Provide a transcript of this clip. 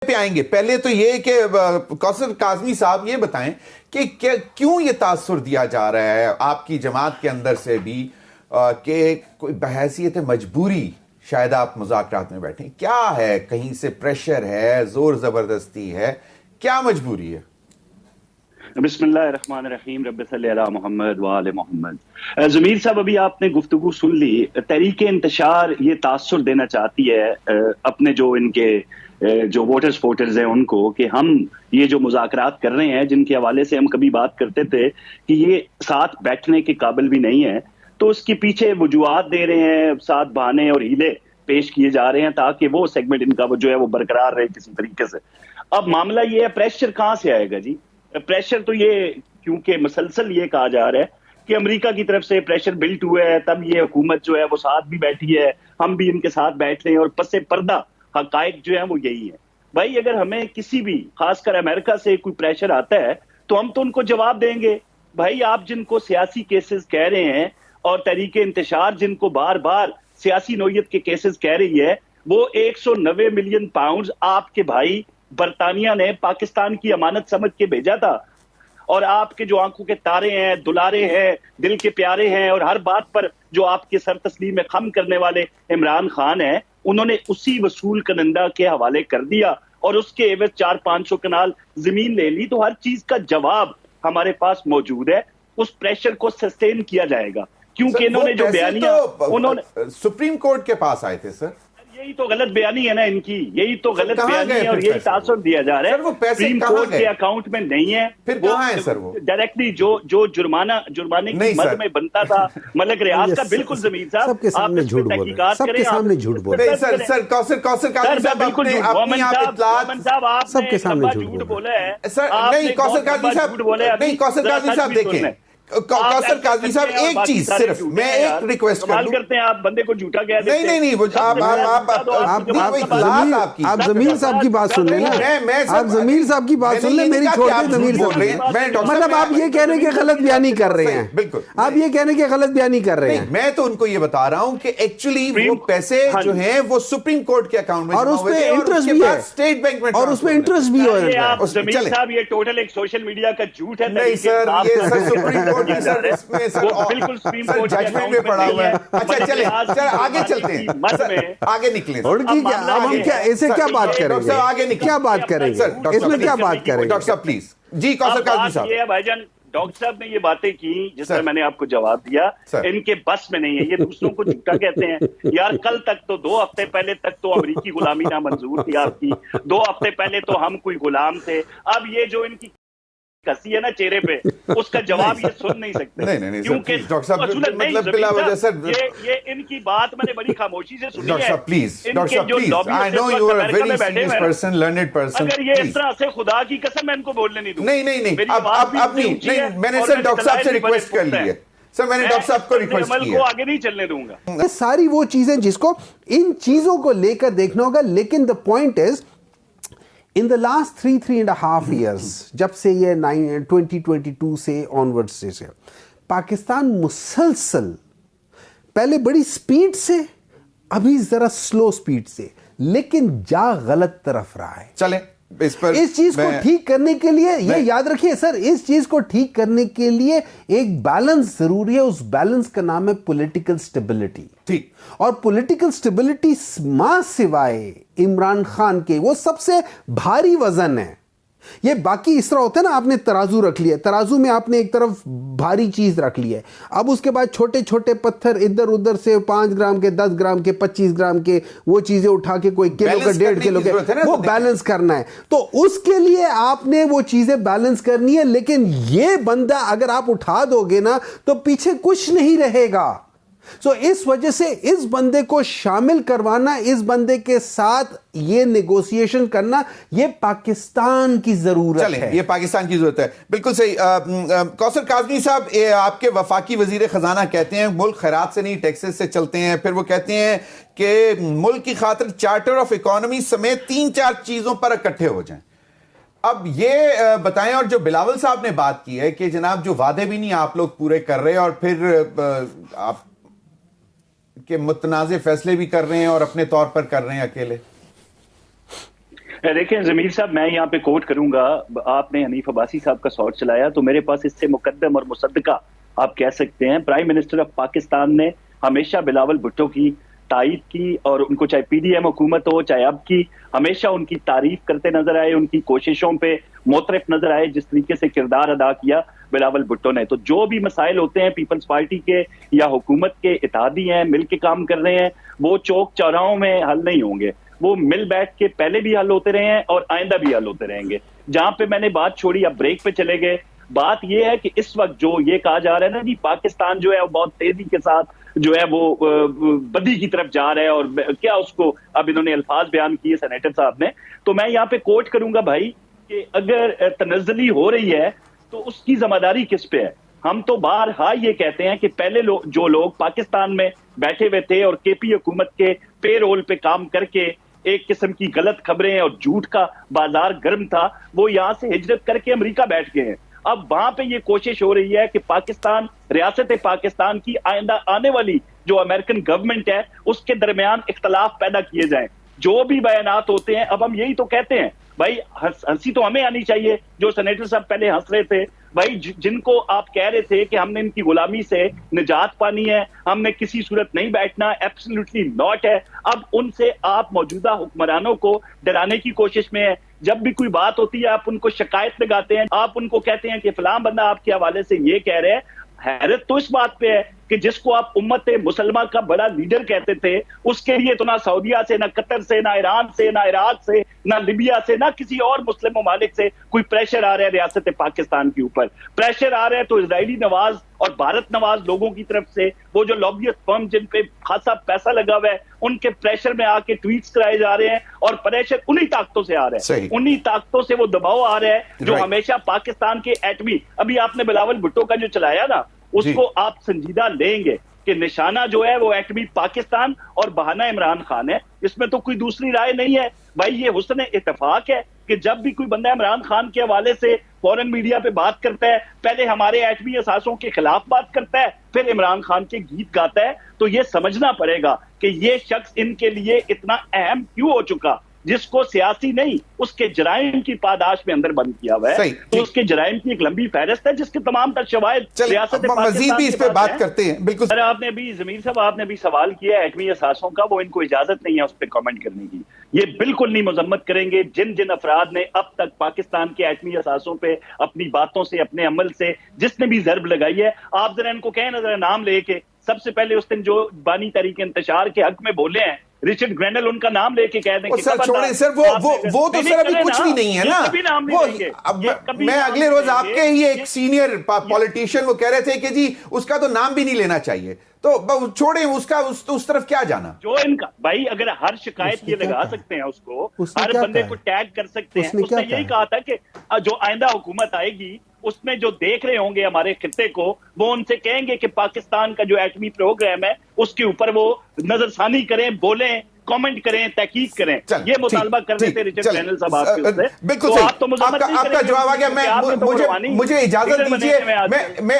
پہ آئیں گے. پہلے تو یہ کہ کوثر کاظمی صاحب یہ بتائیں کہ کیوں یہ تاثر دیا جا رہا ہے آپ کی جماعت کے اندر سے بھی کہ کوئی بحیثیت مجبوری شاید آپ مذاکرات میں بیٹھیں. کیا ہے؟ کہیں سے پریشر ہے، زور زبردستی ہے، کیا مجبوری ہے؟ بسم اللہ الرحمن الرحیم. رب صلی علی محمد وآل محمد. ضمیر صاحب، ابھی آپ نے گفتگو سن لی. تحریک انتشار یہ تاثر دینا چاہتی ہے اپنے جو ان کے جو ووٹرز ہیں ان کو، کہ ہم یہ جو مذاکرات کر رہے ہیں جن کے حوالے سے ہم کبھی بات کرتے تھے کہ یہ ساتھ بیٹھنے کے قابل بھی نہیں ہے، تو اس کے پیچھے وجوہات دے رہے ہیں، ساتھ بہانے اور ہیلے پیش کیے جا رہے ہیں تاکہ وہ سیگمنٹ ان کا جو ہے وہ برقرار رہے کسی طریقے سے. اب معاملہ یہ ہے، پریشر کہاں سے آئے گا جی؟ پریشر تو یہ کیونکہ مسلسل یہ کہا جا رہا ہے کہ امریکہ کی طرف سے پریشر بلٹ ہوا ہے، تب یہ حکومت جو ہے وہ ساتھ بھی بیٹھی ہے، ہم بھی ان کے ساتھ بیٹھ رہے ہیں، اور پس پردہ حقائق جو ہیں وہ یہی ہیں. بھائی اگر ہمیں کسی بھی خاص کر امریکہ سے کوئی پریشر آتا ہے تو ہم تو ان کو جواب دیں گے. بھائی آپ جن کو سیاسی کیسز کہہ رہے ہیں اور تحریک انتشار جن کو بار بار سیاسی نوعیت کے کیسز کہہ رہی ہے، وہ 190 ملین پاؤنڈز آپ کے بھائی برطانیہ نے پاکستان کی امانت سمجھ کے بھیجا تھا، اور آپ کے جو آنکھوں کے تارے ہیں، دلارے ہیں، دل کے پیارے ہیں، اور ہر بات پر جو آپ کے سر تسلیم میں خم کرنے والے عمران خان ہیں، انہوں نے اسی وصول کنندہ کے حوالے کر دیا اور اس کے عوض 400-500 کنال زمین لے لی. تو ہر چیز کا جواب ہمارے پاس موجود ہے. اس پریشر کو سسٹین کیا جائے گا کیونکہ انہوں نے جو بیانیاں انہوں نے سپریم کورٹ کے پاس آئے تھے. سر یہی تو غلط بیانی ہے نا ان کی، یہی تو غلط بیانی ہے اور یہی تاثر دیا جا رہا ہے. سپریم کورٹ کے اکاؤنٹ میں نہیں ہے. پھر کہاں ہے سر؟ وہ ڈائریکٹلی جو جرمانے کی مد میں بنتا تھا ملک ریاض کا. بالکل ضمیر صاحب سب کے سامنے جھوٹ بول رہے ہیں، سب کے سامنے جھوٹ بول رہے ہیں. سر کوثر کاظمی صاحب سب کے سامنے جھوٹ بولا ہے. نہیں کوثر کاظمی صاحب، نہیں کوثر کاظمی صاحب دیکھیں، کوثر کاظمی صاحب ایک چیز صرف میں ایک ریکویسٹ کر دوں. کرتے ہیں آپ بندے کو جھوٹا کہہ دیتے ہیں. نہیں وہ آپ ضمیر صاحب کی بات سن لیں نا، آپ ضمیر صاحب کی بات سن لیں، میری چھوڑ دیں ضمیر صاحب. مطلب آپ یہ کہنے کے غلط بیانی کر رہے ہیں. بالکل آپ یہ کہنے کے غلط بیانی کر رہے ہیں. میں تو ان کو یہ بتا رہا ہوں کہ ایکچولی وہ پیسے جو ہیں وہ سپریم کورٹ کے اکاؤنٹ میں اور اس پہ انٹرسٹ بھی ہے، اسٹیٹ بینک میں، اور اس پہ انٹرسٹ بھی ہے. ضمیر صاحب یہ ٹوٹل ایک سوشل میڈیا کا جھوٹ ہے. نہیں سر، یہ سر سپریم کورٹ کی سر اس میں بالکل سپریم کورٹ ججمنٹ میں پڑا ہوا ہے. اچھا چلیں آگے چلتے ہیں، آگے نکلیں. اب ہم کیا اسے کیا بات کریں گے؟ آگے کیا بات کریں گے اس میں؟ کیا بات کریں گے ڈاکٹر صاحب پلیز؟ جی کوثر کاظمی صاحب. یہ ہے بھائی جان، ڈاکٹر صاحب نے یہ باتیں کی جس میں میں نے آپ کو جواب دیا، ان کے بس میں نہیں ہے. یہ دوسروں کو جھوٹا کہتے ہیں. یار کل تک تو 2 ہفتے پہلے تک تو امریکی غلامی نامنظور تھی آپ کی. 2 ہفتے پہلے تو ہم کوئی غلام تھے. اب یہ جو ان کی کسی ہے نا چہرے پہ، اس کا جواب یہ سن نہیں سکتے کیونکہ یہ ان کی بات میں نے بڑی خاموشی سے سنی ہے. اگر یہ اس طرح سے خدا کی قسم میں ان کو بولنے نہیں دوں. نہیں میں نے سر ڈاکٹر صاحب سے ریکویسٹ کر لی ہے. سر میں نے ڈاکٹر صاحب کو ریکویسٹ کی ہے، آگے نہیں چلنے دوں گا. ساری وہ چیزیں جس کو ان چیزوں کو لے کر دیکھنا ہوگا. لیکن the point is in the last 3.5 years جب سے یہ 2022 سے onwards سے پاکستان مسلسل پہلے بڑی سپیڈ سے، ابھی ذرا سلو سپیڈ سے، لیکن جا غلط طرف رہا ہے. چلیں اس چیز کو ٹھیک کرنے کے لیے یہ یاد رکھیے سر، اس چیز کو ٹھیک کرنے کے لیے ایک بیلنس ضروری ہے. اس بیلنس کا نام ہے پولیٹیکل سٹیبلٹی. ٹھیک، اور پولیٹیکل سٹیبلٹی ماں سوائے عمران خان کے وہ سب سے بھاری وزن ہے. یہ باقی اس طرح ہوتا ہے نا، آپ نے ترازو رکھ لیا، ترازو میں آپ نے ایک طرف بھاری چیز رکھ لی ہے، اب اس کے بعد چھوٹے چھوٹے پتھر ادھر ادھر سے 5 گرام کے، 10 گرام کے، 25 گرام کے وہ چیزیں اٹھا کے کوئی کلو کا 1.5 کلو کے وہ بیلنس کرنا ہے. تو اس کے لیے آپ نے وہ چیزیں بیلنس کرنی ہے. لیکن یہ بندہ اگر آپ اٹھا دو گے نا تو پیچھے کچھ نہیں رہے گا. سو اس وجہ سے اس بندے کو شامل کروانا، اس بندے کے ساتھ یہ نیگوسیشن کرنا، یہ پاکستان کی ضرورت ہے. یہ پاکستان کی ضرورت ہے. بالکل صحیح. کوثر کاظمی صاحب، آپ کے وفاقی وزیر خزانہ کہتے ہیں ملک خیرات سے نہیں ٹیکسز سے چلتے ہیں. پھر وہ کہتے ہیں کہ ملک کی خاطر چارٹر آف اکانومی سمیت 3-4 چیزوں پر اکٹھے ہو جائیں. اب یہ بتائیں، اور جو بلاول صاحب نے بات کی ہے کہ جناب جو وعدے بھی نہیں آپ لوگ پورے کر رہے، اور پھر آپ کہ متنازع فیصلے بھی کر رہے ہیں اور اپنے طور پر کر رہے ہیں اکیلے. دیکھیں ضمیر صاحب، میں یہاں پہ کوٹ کروں گا، آپ نے حنیف عباسی صاحب کا سوال چلایا تو میرے پاس اس سے مقدم اور مصدقہ آپ کہہ سکتے ہیں، پرائم منسٹر آف پاکستان نے ہمیشہ بلاول بھٹو کی تائید کی، اور ان کو چاہے پی ڈی ایم حکومت ہو چاہے اب کی، ہمیشہ ان کی تعریف کرتے نظر آئے، ان کی کوششوں پہ معترف نظر آئے، جس طریقے سے کردار ادا کیا بلاول بھٹو نے۔ تو جو بھی مسائل ہوتے ہیں پیپلز پارٹی کے یا حکومت کے اتحادی ہیں، مل کے کام کر رہے ہیں، وہ چوک چوراہوں میں حل نہیں ہوں گے، وہ مل بیٹھ کے پہلے بھی حل ہوتے رہے ہیں اور آئندہ بھی حل ہوتے رہیں گے۔ جہاں پہ میں نے بات چھوڑی، اب بریک پہ چلے گئے، بات یہ ہے کہ اس وقت جو یہ کہا جا رہا ہے نا جی پاکستان جو ہے وہ بہت تیزی کے ساتھ جو ہے وہ بدی کی طرف جا رہا ہے، اور کیا اس کو اب انہوں نے الفاظ بیان کیے سینیٹر صاحب نے، تو میں یہاں پہ کوٹ کروں گا بھائی کہ اگر تنزلی ہو رہی ہے تو اس کی ذمہ داری کس پہ ہے؟ ہم تو بارہا یہ کہتے ہیں کہ پہلے جو لوگ پاکستان میں بیٹھے ہوئے تھے اور کے پی حکومت کے پے رول پہ کام کر کے ایک قسم کی غلط خبریں اور جھوٹ کا بازار گرم تھا، وہ یہاں سے ہجرت کر کے امریکہ بیٹھ گئے ہیں۔ اب وہاں پہ یہ کوشش ہو رہی ہے کہ پاکستان، ریاست پاکستان کی آئندہ آنے والی جو امریکن گورنمنٹ ہے اس کے درمیان اختلاف پیدا کیے جائیں۔ جو بھی بیانات ہوتے ہیں، اب ہم یہی تو کہتے ہیں بھائی، ہنسی تو ہمیں آنی چاہیے، جو سینیٹر صاحب پہلے ہنس رہے تھے بھائی، جن کو آپ کہہ رہے تھے کہ ہم نے ان کی غلامی سے نجات پانی ہے، ہم نے کسی صورت نہیں بیٹھنا، ایبسلیوٹلی ناٹ ہے، اب ان سے آپ موجودہ حکمرانوں کو ڈرانے کی کوشش میں ہیں۔ جب بھی کوئی بات ہوتی ہے آپ ان کو شکایت لگاتے ہیں، آپ ان کو کہتے ہیں کہ فلاں بندہ آپ کے حوالے سے یہ کہہ رہے ہیں۔ حیرت تو اس بات پہ ہے کہ جس کو آپ امت مسلمہ کا بڑا لیڈر کہتے تھے، اس کے لیے تو نہ سعودیہ سے، نہ قطر سے، نہ ایران سے، نہ عراق سے، نہ لیبیا سے، نہ کسی اور مسلم ممالک سے کوئی پریشر آ رہا ہے ریاست پاکستان کے اوپر۔ پریشر آ رہا ہے تو اسرائیلی نواز اور بھارت نواز لوگوں کی طرف سے، وہ جو لابیسٹ فرم جن پہ خاصا پیسہ لگا ہوا ہے، ان کے پریشر میں آ کے ٹویٹس کرائے جا رہے ہیں، اور پریشر انہی طاقتوں سے آ رہا ہے، انہی طاقتوں سے وہ دباؤ آ رہا ہے جو ہمیشہ پاکستان کے ایٹمی، ابھی آپ نے بلاول بھٹو کا جو چلایا نا، اس کو آپ سنجیدہ لیں گے کہ نشانہ جو ہے وہ ایٹمی پاکستان اور بہانہ عمران خان ہے، اس میں تو کوئی دوسری رائے نہیں ہے بھائی۔ یہ حسن اتفاق ہے کہ جب بھی کوئی بندہ عمران خان کے حوالے سے فورن میڈیا پہ بات کرتا ہے، پہلے ہمارے ایٹمی اثاثوں کے خلاف بات کرتا ہے، پھر عمران خان کے گیت گاتا ہے، تو یہ سمجھنا پڑے گا کہ یہ شخص ان کے لیے اتنا اہم کیوں ہو چکا، جس کو سیاسی نہیں اس کے جرائم کی پاداش میں اندر بند کیا ہوا ہے۔ تو اس کے جرائم کی ایک لمبی فہرست ہے جس کے تمام تر شواہد ریاست مزید بھی اس پہ بات کرتے ہیں۔ بالکل سر، آپ نے ابھی ضمیر صاحب آپ نے بھی سوال کیا ہے ایٹمی اثاثوں کا، وہ ان کو اجازت نہیں ہے اس پہ کامنٹ کرنے کی، یہ بالکل نہیں مذمت کریں گے۔ جن جن افراد نے اب تک پاکستان کے ایٹمی اثاثوں پہ اپنی باتوں سے، اپنے عمل سے جس نے بھی ضرب لگائی ہے، آپ ذرا ان کو کہیں نا ذرا نام لے کے، سب سے پہلے اس دن جو بانی تحریک انتشار کے حق میں بولے ہیں رچرڈ گرینل، ان کا نام لے کے کہہ دیں کہ سر چھوڑیں سر، وہ تو سر ابھی کچھ بھی نہیں ہے نا۔ میں اگلے روز آپ کے ہی ایک سینئر پولیٹیشین وہ کہہ رہے تھے کہ جی اس کا تو نام بھی نہیں لینا چاہیے، تو چھوڑیں اس کا، اس طرف کیا جانا۔ جو ان کا بھائی، اگر ہر شکایت یہ لگا سکتے ہیں، اس کو ہر بندے کو ٹیگ کر سکتے ہیں، اس نے یہی کہا تھا کہ جو آئندہ حکومت آئے گی اس میں جو دیکھ رہے ہوں گے ہمارے خطے کو، وہ ان سے کہیں گے کہ پاکستان کا جو ایٹمی پروگرام ہے اس کے اوپر وہ نظر ثانی کریں، بولیں، کامنٹ کریں، تحقیق کریں۔ یہ مطالبہ کر رہے تھے رچرڈ گرینل صاحب آپ کے سے۔ بالکل صحیح، آپ کا جواب آ گیا۔ مجھے اجازت دیجیے، میں